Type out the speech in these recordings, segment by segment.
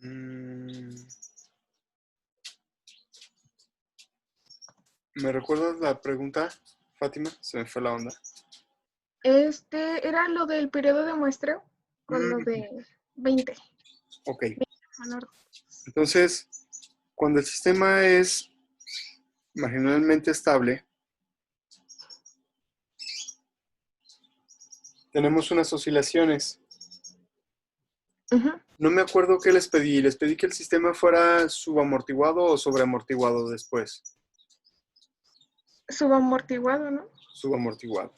Mm, ¿Me recuerdas la pregunta, Fátima? Se me fue la onda. Era lo del periodo de muestreo con lo Mm, de 20. ok. 20 Entonces, cuando el sistema es marginalmente estable, tenemos unas oscilaciones. Ujú. No me acuerdo qué les pedí. Les pedí que el sistema fuera subamortiguado o sobreamortiguado después. Subamortiguado, ¿no? Subamortiguado.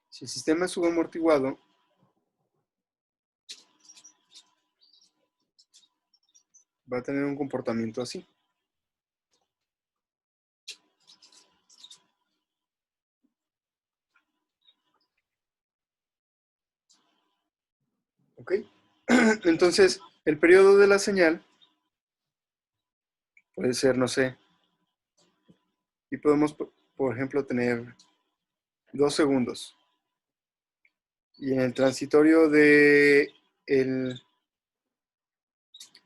Si el sistema es subamortiguado, va a tener un comportamiento así. ¿Ok? Entonces, el periodo de la señal puede ser, no sé, y podemos, por ejemplo, tener 2 segundos. Y en el transitorio de el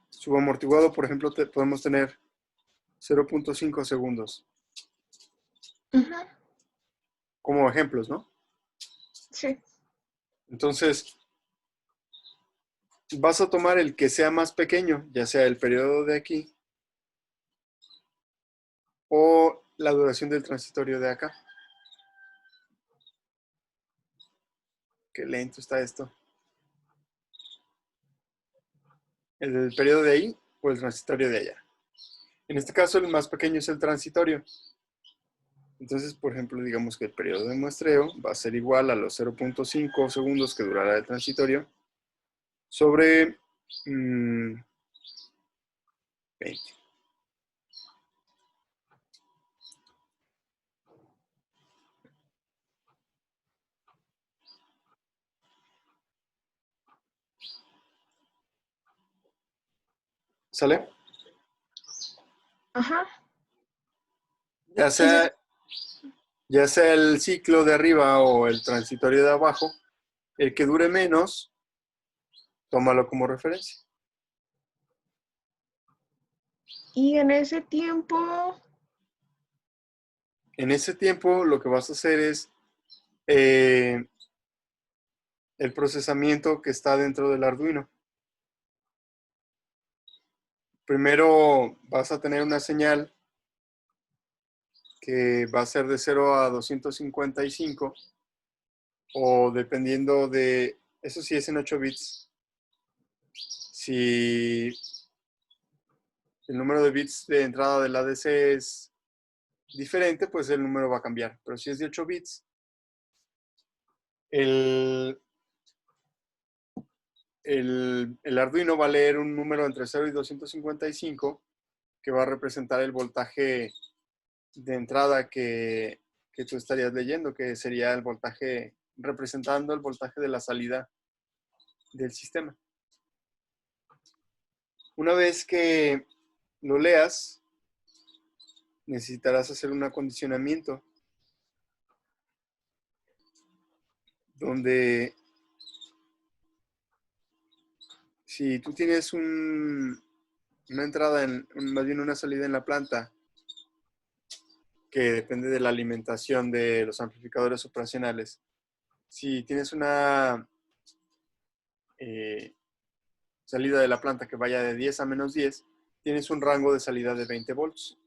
subamortiguado, por ejemplo, podemos tener 0.5 segundos. Ujú. Como ejemplos, ¿no? Sí. Entonces, vas a tomar el que sea más pequeño, ya sea el periodo de aquí o la duración del transitorio de acá. Qué lento está esto. El del periodo de ahí o el transitorio de allá. En este caso, el más pequeño es el transitorio. Entonces, por ejemplo, digamos que el periodo de muestreo va a ser igual a los 0.5 segundos que durará el transitorio sobre 20. ¿Sale? Ajá. Ya Sí, sí, sí. sea, ya sea el ciclo de arriba o el transitorio de abajo, el que dure menos, tómalo como referencia. Y en ese tiempo, En ese tiempo, lo que vas a hacer es eh, el procesamiento que está dentro del Arduino. Primero vas a tener una señal que va a ser de 0 a 255 o dependiendo de, eso sí es en 8 bits. Si el número de bits de entrada del ADC es diferente, pues el número va a cambiar. Pero si es de 8 bits, el, el Arduino va a leer un número entre 0 y 255 que va a representar el voltaje de entrada que tú estarías leyendo, que sería el voltaje, representando el voltaje de la salida del sistema. Una vez que lo leas, necesitarás hacer un acondicionamiento donde si tú tienes una entrada, más bien una salida en la planta, que depende de la alimentación de los amplificadores operacionales, si tienes una eh, salida de la planta que vaya de 10 a menos 10, tienes un rango de salida de 20 volts.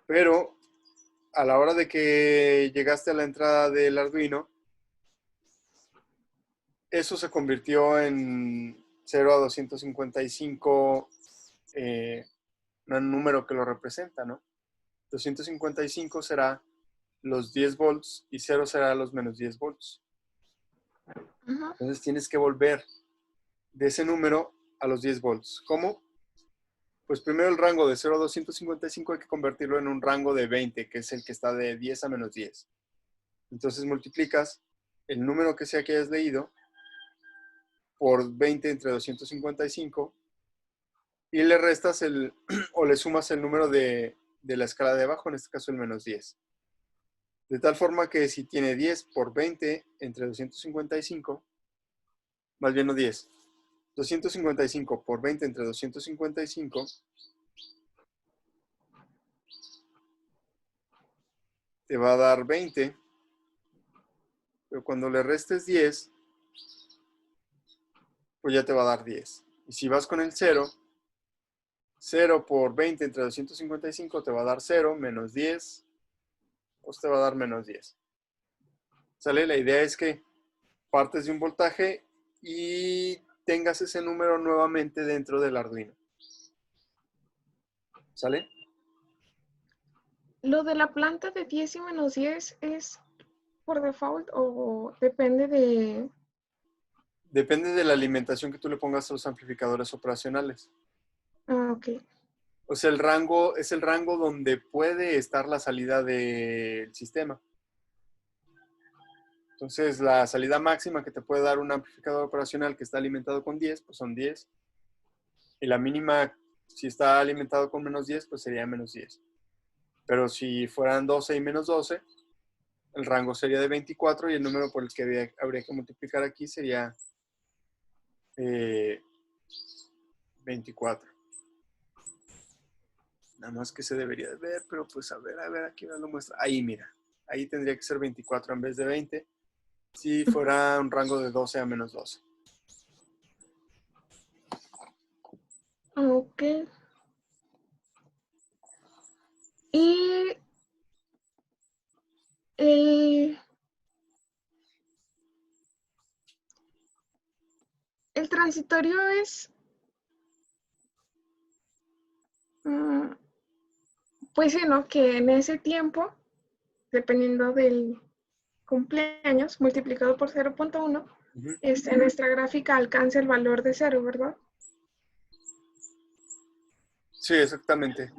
Pero a la hora de que llegaste a la entrada del Arduino, eso se convirtió en 0 a 255, un número que lo representa, ¿no? 255 será los 10 volts y 0 será los menos 10 volts. ujú. Entonces tienes que volver de ese número a los 10 volts. ¿Cómo? Pues primero el rango de 0 a 255 hay que convertirlo en un rango de 20, que es el que está de 10 a menos 10. Entonces multiplicas el número que sea que hayas leído por 20 entre 255 y le restas o le sumas el número de la escala de abajo, en este caso el menos 10. De tal forma que si tiene 10 por 20 entre 255, más bien no 10, 255 por 20 entre 255 te va a dar 20, pero cuando le restes 10, pues ya te va a dar 10. Y si vas con el 0, 0 por 20 entre 255 te va a dar 0, menos 10, pues te va a dar menos 10. ¿Sale? La idea es que partes de un voltaje y tengas ese número nuevamente dentro del Arduino. ¿Sale? ¿Lo de la planta de 10 y menos 10 es por default o depende de...? Depende de la alimentación que tú le pongas a los amplificadores operacionales. Ah, ok. O sea, el rango es el rango donde puede estar la salida del sistema. Entonces, la salida máxima que te puede dar un amplificador operacional que está alimentado con 10, pues son 10. Y la mínima, si está alimentado con menos 10, pues sería menos 10. Pero si fueran 12 y menos 12, el rango sería de 24 y el número por el que habría que multiplicar aquí sería 24. Nada más que se debería de ver, pero pues a ver, aquí me lo muestra. Ahí, mira. Ahí tendría que ser 24 en vez de 20. Si fuera un rango de 12 a menos 12. Ok. Y el, el transitorio es, pues sí, ¿no? Que en ese tiempo, dependiendo del cumpleaños, multiplicado por 0.1, nuestra gráfica alcanza el valor de 0, ¿verdad? Sí, exactamente.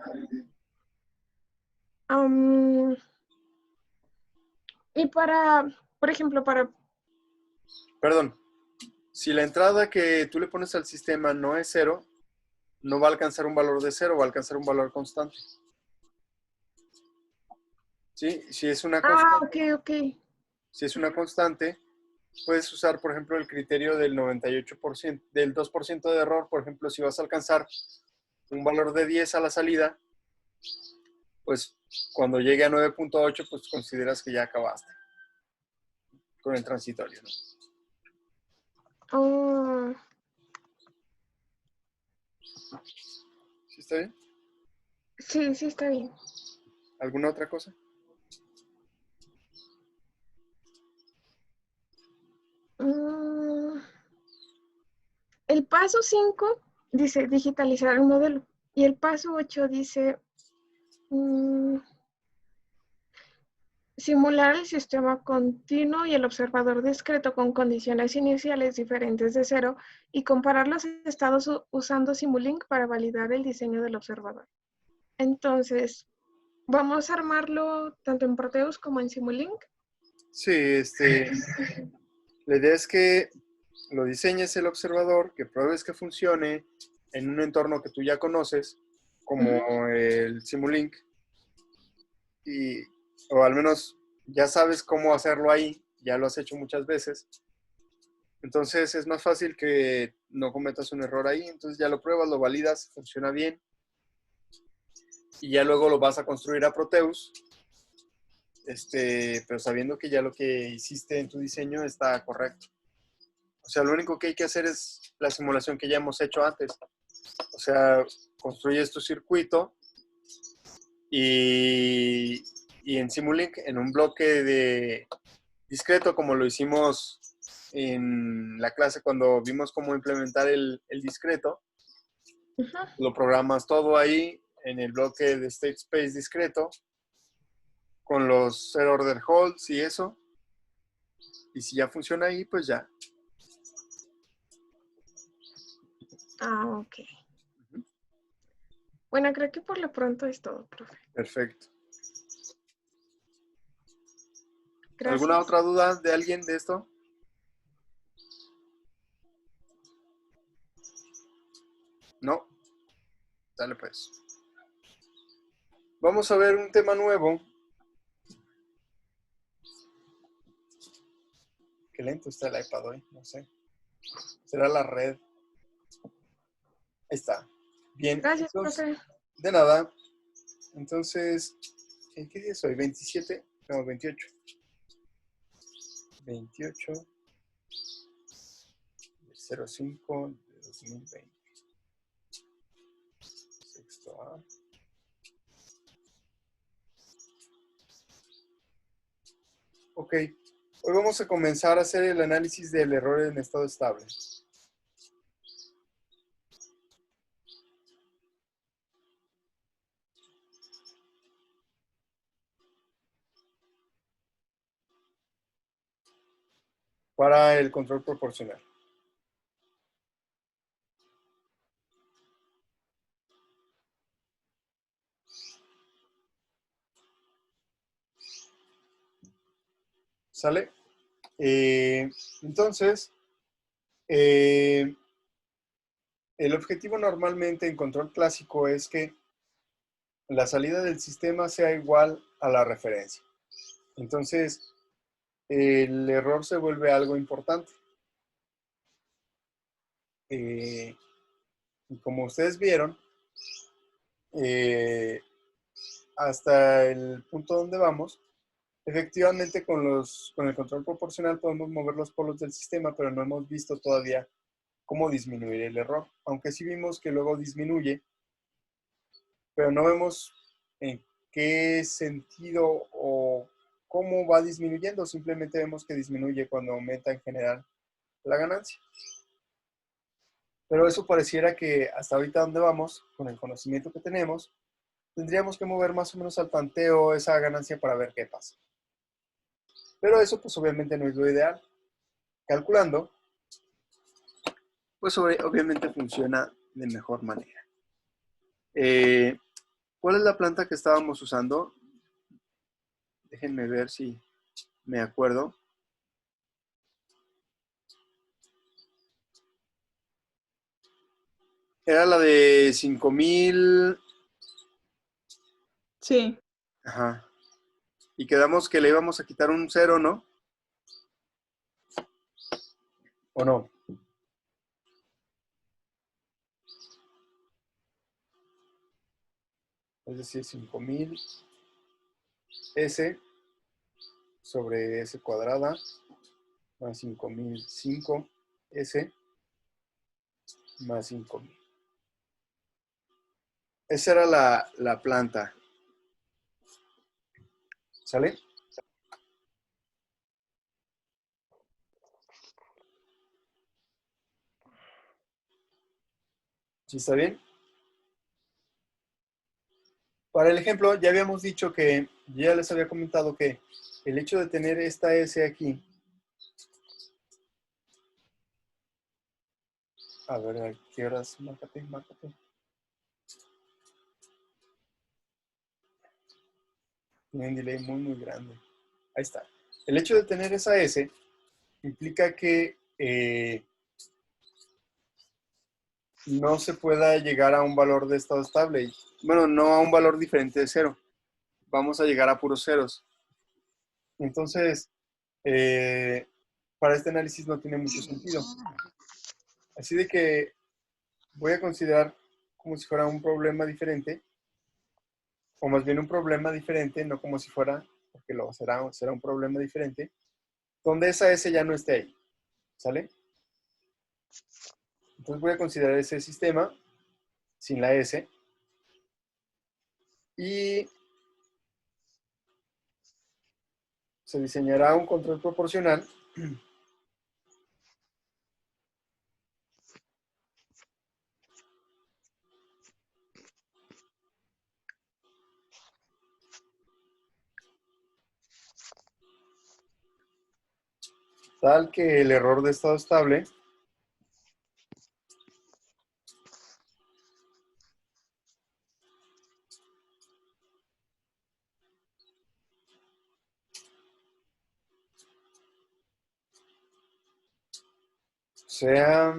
Y para, por ejemplo, para... Perdón. Si la entrada que tú le pones al sistema no es 0, no va a alcanzar un valor de 0, va a alcanzar un valor constante. ¿Sí? Si es una Ah, constante, ok, ok. puedes usar, por ejemplo, el criterio del 98%, del 2% de error. Por ejemplo, si vas a alcanzar un valor de 10 a la salida, pues cuando llegue a 9.8, pues consideras que ya acabaste con el transitorio, ¿no? Oh, ¿Sí está bien? sí, sí, está bien. ¿Alguna otra cosa? Mm, el paso 5 dice digitalizar el modelo y el paso 8 dice simular el sistema continuo y el observador discreto con condiciones iniciales diferentes de cero y comparar los estados usando Simulink para validar el diseño del observador. Entonces, vamos a armarlo tanto en Proteus como en Simulink. Sí, la idea es que lo diseñes el observador, que pruebes que funcione en un entorno que tú ya conoces, como el Simulink, o al menos ya sabes cómo hacerlo ahí, ya lo has hecho muchas veces. Entonces es más fácil que no cometas un error ahí, entonces ya lo pruebas, lo validas, funciona bien, y ya luego lo vas a construir a Proteus, pero sabiendo que ya lo que hiciste en tu diseño está correcto. O sea, lo único que hay que hacer es la simulación que ya hemos hecho antes. O sea, construyes tu circuito y, y en Simulink, en un bloque de discreto, como lo hicimos en la clase cuando vimos cómo implementar el discreto, lo programas todo ahí en el bloque de state space discreto con los zero order holds y eso. Y si ya funciona ahí, pues ya. Ah, ok. Bueno, creo que por lo pronto es todo, profe. Perfecto. ¿Alguna Gracias. otra duda de alguien de esto? No. Dale pues. Vamos a ver un tema nuevo Qué lento está el iPad hoy, no sé. Será la red. Ahí está. Bien, Gracias, entonces, profe. de nada. Entonces, ¿en qué día soy? ¿27? No, 28. 28 del 05 de 2020. Sexto A. Ok, hoy vamos a comenzar a hacer el análisis del error en estado estable. Para el control proporcional. ¿Sale? Entonces, el objetivo normalmente en control clásico es que la salida del sistema sea igual a la referencia. Entonces, el error se vuelve algo importante. Y como ustedes vieron, hasta el punto donde vamos, efectivamente con el control proporcional podemos mover los polos del sistema, pero no hemos visto todavía cómo disminuir el error. Aunque sí vimos que luego disminuye, pero no vemos en qué sentido o cómo va disminuyendo. Simplemente vemos que disminuye cuando aumenta en general la ganancia. Pero eso pareciera que hasta ahorita donde vamos, con el conocimiento que tenemos, tendríamos que mover más o menos al tanteo esa ganancia para ver qué pasa. Pero eso pues obviamente no es lo ideal. Calculando, pues obviamente funciona de mejor manera. ¿Cuál es la planta que estábamos usando? Déjenme ver si me acuerdo. Era la de 5000. Sí. Ajá. Y quedamos que le íbamos a quitar un 0, ¿no? ¿O no? Es decir, 5000 S sobre S cuadrada más 5005 S más 5000. Esa era la planta. ¿Sale? ¿Sí está bien? Para el ejemplo, ya habíamos dicho que, ya les había comentado que el hecho de tener esta S aquí, a ver, ¿a qué horas? Márcate, márcate. Tiene un delay muy, muy grande. Ahí está. El hecho de tener esa S implica que no se pueda llegar a un valor de estado estable. Bueno, no a un valor diferente de cero. Vamos a llegar a puros ceros. Entonces, para este análisis no tiene mucho sentido. Así de que voy a considerar como si fuera un problema diferente, o más bien un problema diferente, no como si fuera, porque será un problema diferente, donde esa S ya no esté ahí. ¿Sale? Entonces voy a considerar ese sistema sin la S y se diseñará un control proporcional tal que el error de estado estable sea,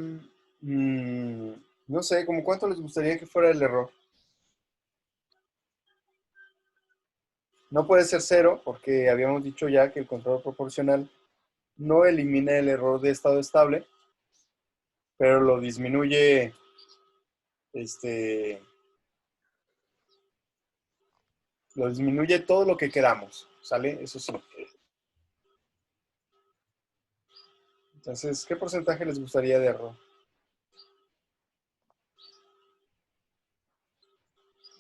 no sé, como cuánto les gustaría que fuera el error. No puede ser cero, porque habíamos dicho ya que el control proporcional no elimina el error de estado estable, pero lo disminuye, lo disminuye todo lo que queramos, ¿sale? Eso sí. Entonces, ¿qué porcentaje les gustaría de error?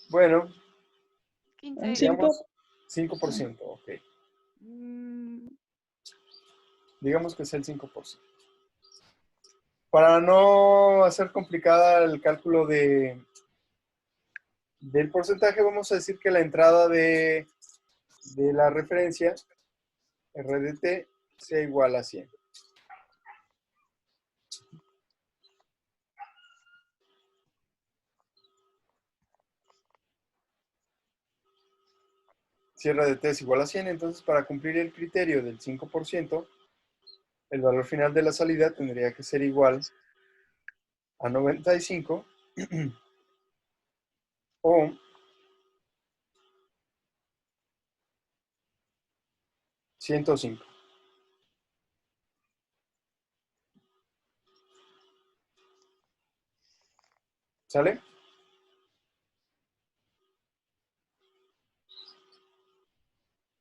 Bueno, 15. digamos 5%, ok. Digamos que es el 5%. Para no hacer complicada el cálculo del porcentaje, vamos a decir que la entrada de la referencia, RDT, sea igual a 100. Si RDT es igual a 100, entonces para cumplir el criterio del 5%, el valor final de la salida tendría que ser igual a 95 o 105. ¿Sale?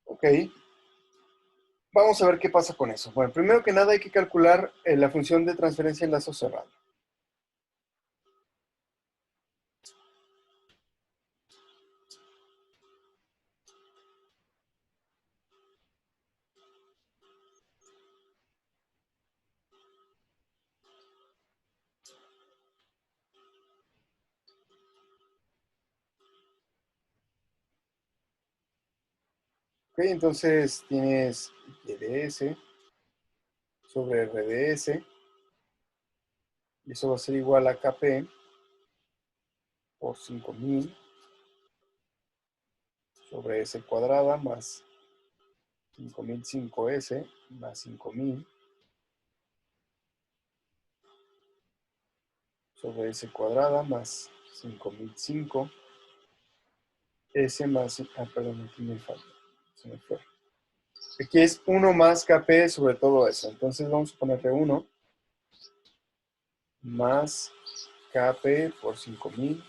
Ok. Vamos a ver qué pasa con eso. Bueno, primero que nada hay que calcular la función de transferencia en lazo cerrado. Ok, entonces tienes YDS sobre RDS, y eso va a ser igual a KP por 5000 sobre S cuadrada más 5005S más 5000 sobre S cuadrada más 5005 S más, perdón, aquí me falta, se me fue. Aquí es 1 más KP sobre todo eso, entonces vamos a ponerle 1 más KP por 5000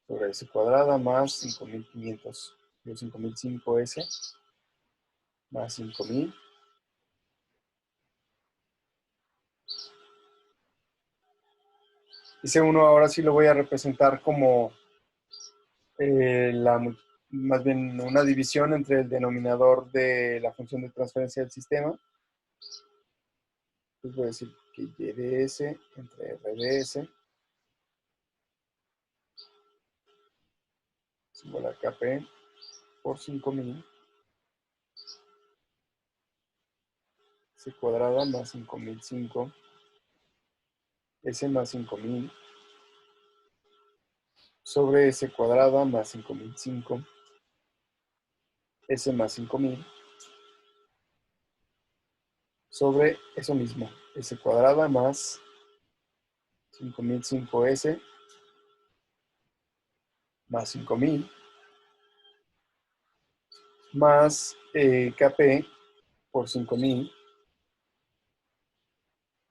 sobre S cuadrada más 5500, 5005S más 5000. Ese 1 ahora sí lo voy a representar como más bien una división entre el denominador de la función de transferencia del sistema. Entonces voy a decir que YDS entre RDS es igual a KP por 5000 S cuadrada más 5005 S más 5000 sobre S cuadrada más 5005 S más 5000 sobre eso mismo, S cuadrada más 5005S más 5000 más KP por 5000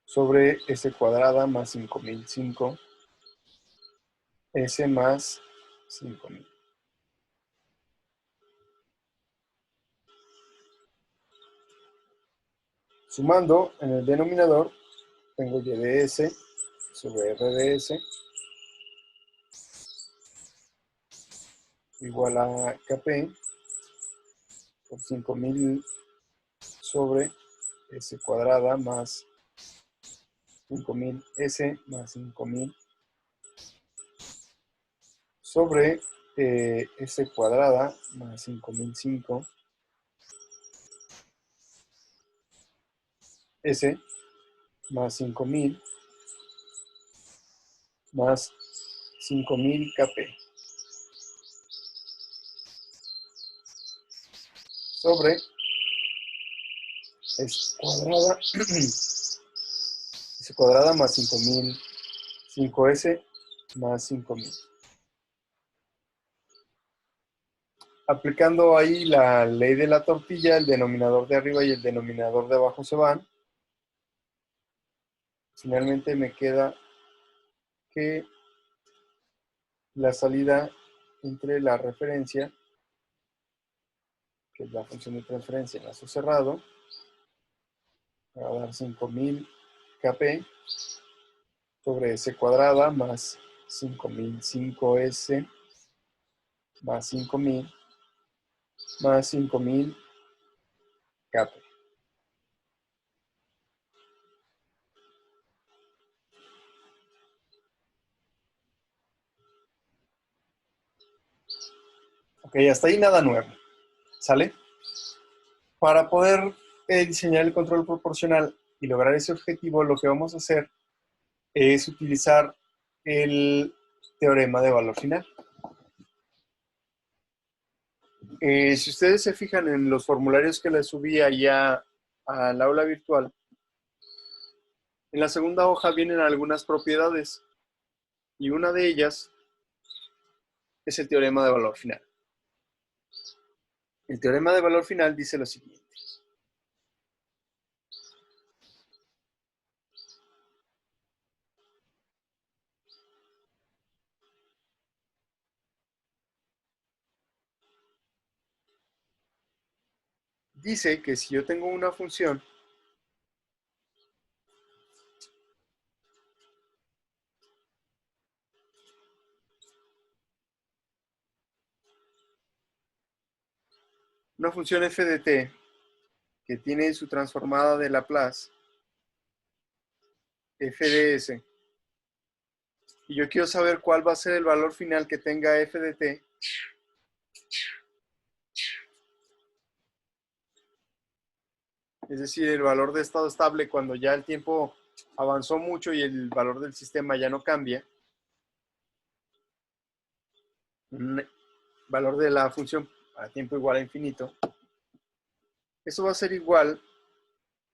sobre S cuadrada más 5005 S más 5000. Sumando en el denominador, tengo YDS sobre RDS igual a KP por 5000 sobre S cuadrada más 5000 S más 5000 sobre S cuadrada más 5005 S más 5000 más 5000 KP sobre S cuadrada, S cuadrada más 5000 5S más 5000. aplicando ahí la ley de la tortilla, el denominador de arriba y el denominador de abajo se van. Finalmente me queda que la salida entre la referencia, que es la función de transferencia en lazo cerrado, va a dar 5000 kp sobre S cuadrada más 5005S más 5000 más 5000 kp. Ok, hasta ahí nada nuevo. ¿Sale? Para poder diseñar el control proporcional y lograr ese objetivo, lo que vamos a hacer es utilizar el teorema de valor final. Si ustedes se fijan en los formularios que les subí allá al aula virtual, en la segunda hoja vienen algunas propiedades y una de ellas es el teorema de valor final. El teorema de valor final dice lo siguiente. Dice que si yo tengo una función f de t que tiene su transformada de Laplace f de s, y yo quiero saber cuál va a ser el valor final que tenga f de t, es decir, el valor de estado estable cuando ya el tiempo avanzó mucho y el valor del sistema ya no cambia, un valor de la función a tiempo igual a infinito, eso va a ser igual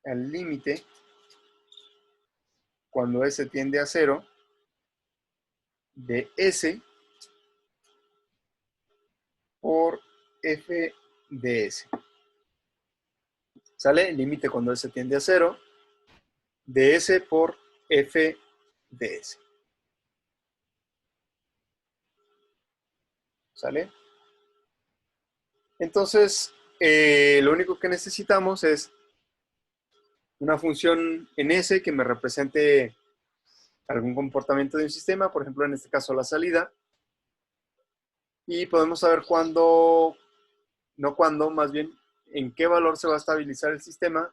al límite cuando s tiende a 0 de s por f de s. ¿Sale? El límite cuando s tiende a 0 de s por f de s. ¿Sale? Entonces, lo único que necesitamos es una función en S que me represente algún comportamiento de un sistema, por ejemplo, en este caso la salida, y podemos saber cuándo, no cuándo, más bien, en qué valor se va a estabilizar el sistema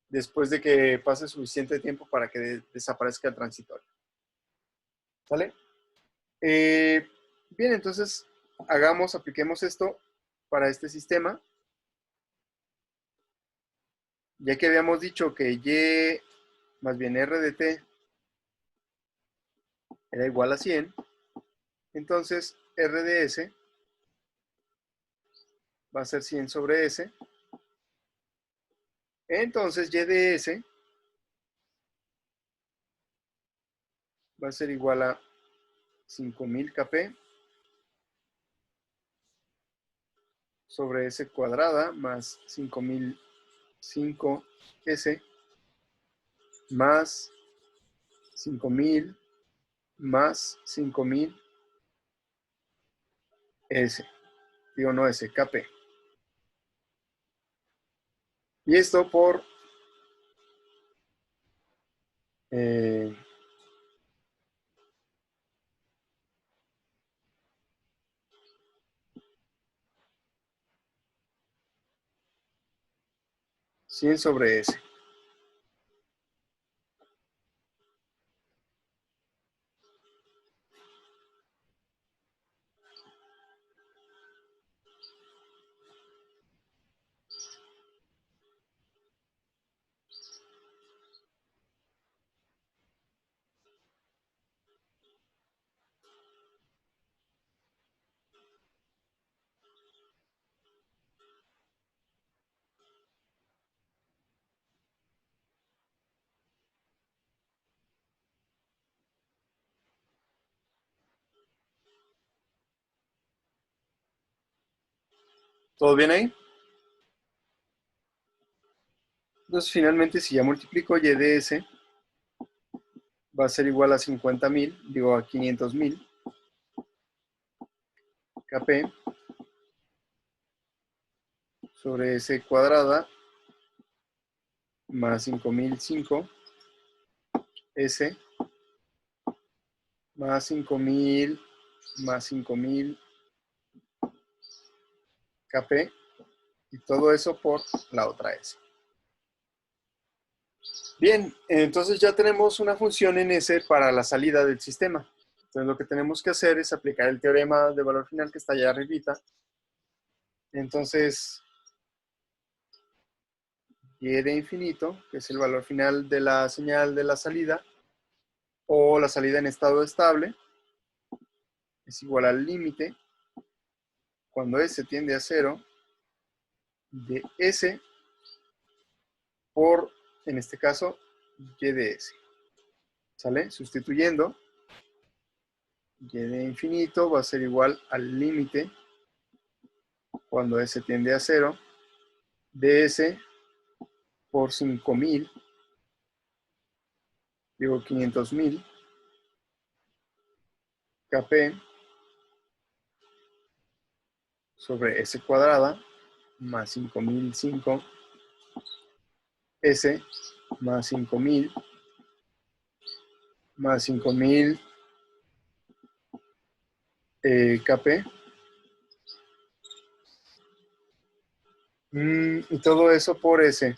después de que pase suficiente tiempo para que desaparezca el transitorio. ¿Sale? Bien, entonces apliquemos esto para este sistema. Ya que habíamos dicho que y, más bien r de t, era igual a 100, entonces r de s va a ser 100 sobre s. Entonces y de s va a ser igual a 5000 kp sobre s cuadrada más 5005 s más 5000 más 5000 s. Digo, no s, kp. Y esto por 100 sobre s. ¿Todo bien ahí? Entonces, finalmente, si ya multiplico y de S, va a ser igual a 50.000, digo a 500.000, Kp sobre S cuadrada más 5005 S más 5000 más 5000 Kp y todo eso por la otra S. Bien, entonces ya tenemos una función en S para la salida del sistema. Entonces lo que tenemos que hacer es aplicar el teorema de valor final que está allá arribita. Entonces, y de infinito, que es el valor final de la señal de la salida, o la salida en estado estable, es igual al límite, cuando S tiende a 0, de S por, en este caso, y de S. ¿Sale? Sustituyendo, y de infinito va a ser igual al límite, cuando S tiende a 0, de S por 5000, digo 500.000, Kp sobre S cuadrada más 5005 S más 5000 más 5000 Kp. Y todo eso por S.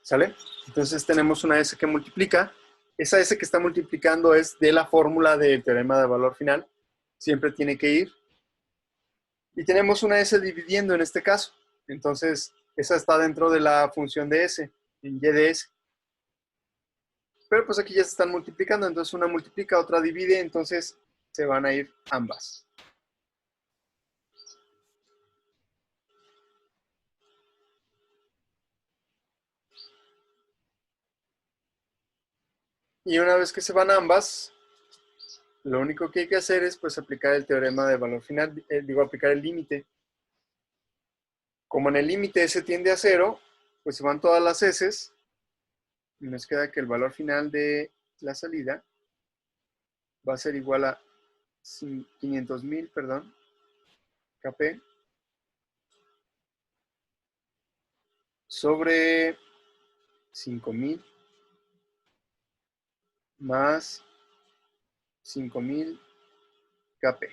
¿Sale? Entonces tenemos una S que multiplica. Esa S que está multiplicando es de la fórmula del teorema de valor final. Siempre tiene que ir. Y tenemos una S dividiendo en este caso. Entonces, esa está dentro de la función de S, en Y de S. Pero pues aquí ya se están multiplicando. Entonces una multiplica, otra divide. Entonces se van a ir ambas. Y una vez que se van ambas, lo único que hay que hacer es pues aplicar el teorema de valor final, aplicar el límite. Como en el límite S tiende a 0, pues se van todas las S y nos queda que el valor final de la salida va a ser igual a 500.000, perdón, Kp sobre 5000 más 5000 Kp.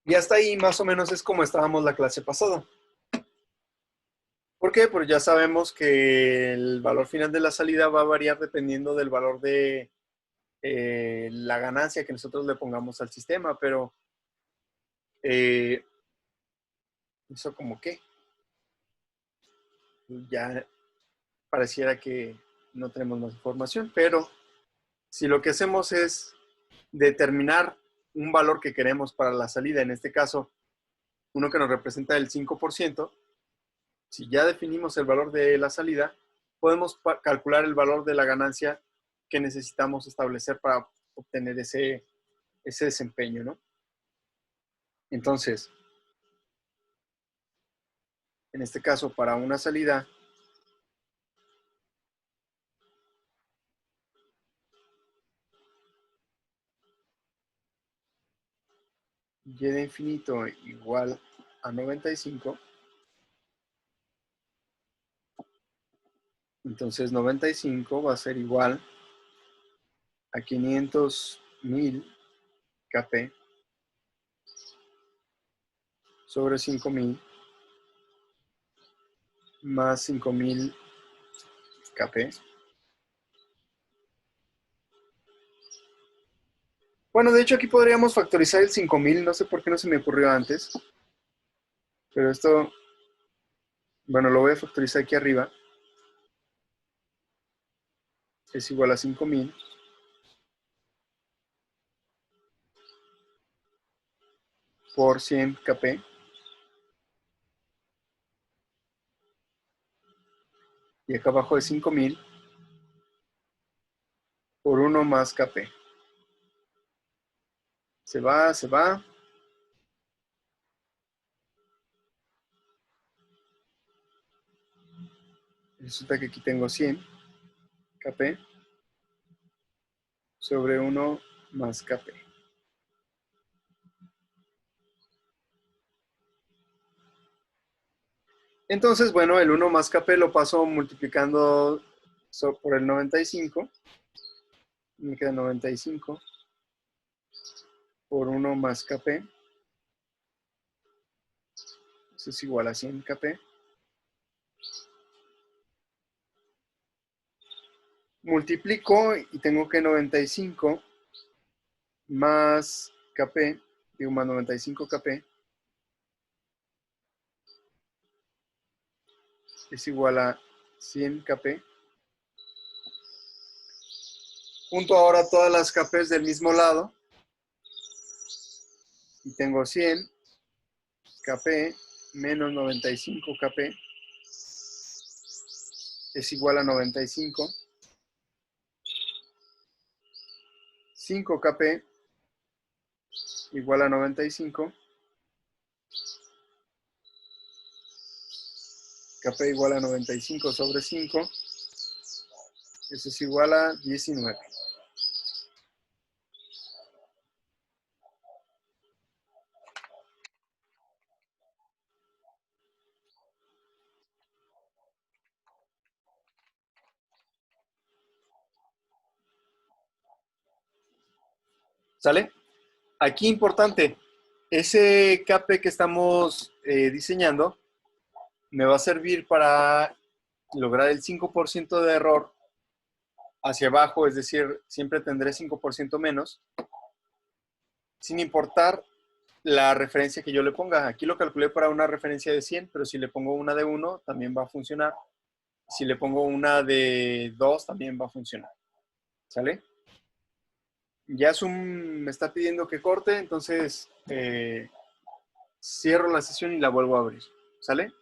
Y hasta ahí más o menos es como estábamos la clase pasada. ¿Por qué? Pues ya sabemos que el valor final de la salida va a variar dependiendo del valor de la ganancia que nosotros le pongamos al sistema, pero eso como que ya pareciera que no tenemos más información, pero si lo que hacemos es determinar un valor que queremos para la salida, en este caso, uno que nos representa el 5%, si ya definimos el valor de la salida, podemos calcular el valor de la ganancia que necesitamos establecer para obtener ese desempeño, ¿no? Entonces, en este caso, para una salida, y de infinito igual a 95, entonces 95 va a ser igual a 500.000 Kp sobre 5000 más 5000 Kp. Bueno, de hecho aquí podríamos factorizar el 5000, no sé por qué no se me ocurrió antes, pero esto, bueno, lo voy a factorizar aquí arriba. es igual a 5000 por 100 kp. Y acá abajo es 5000 por 1 más kp. Se va, se va. Resulta que aquí tengo 100 kp sobre 1 más kp. Entonces, bueno, el 1 más kp lo paso multiplicando por el 95. Me queda 95 por 1 más kp. Eso es igual a 100 kp. Multiplico y tengo que 95 más kp, digo más 95 kp, es igual a 100 kp. Junto ahora todas las kp's del mismo lado y tengo 100 kp menos 95 kp es igual a 95. 5 kp igual a 95. Kp igual a 95 sobre 5. Eso es igual a 19. ¿Sale? Aquí importante, ese Kp que estamos diseñando me va a servir para lograr el 5% de error hacia abajo, es decir, siempre tendré 5% menos, sin importar la referencia que yo le ponga. Aquí lo calculé para una referencia de 100, pero si le pongo una de 1, también va a funcionar. Si le pongo una de 2, también va a funcionar. ¿Sale? Ya Zoom me está pidiendo que corte, entonces cierro la sesión y la vuelvo a abrir. ¿Sale?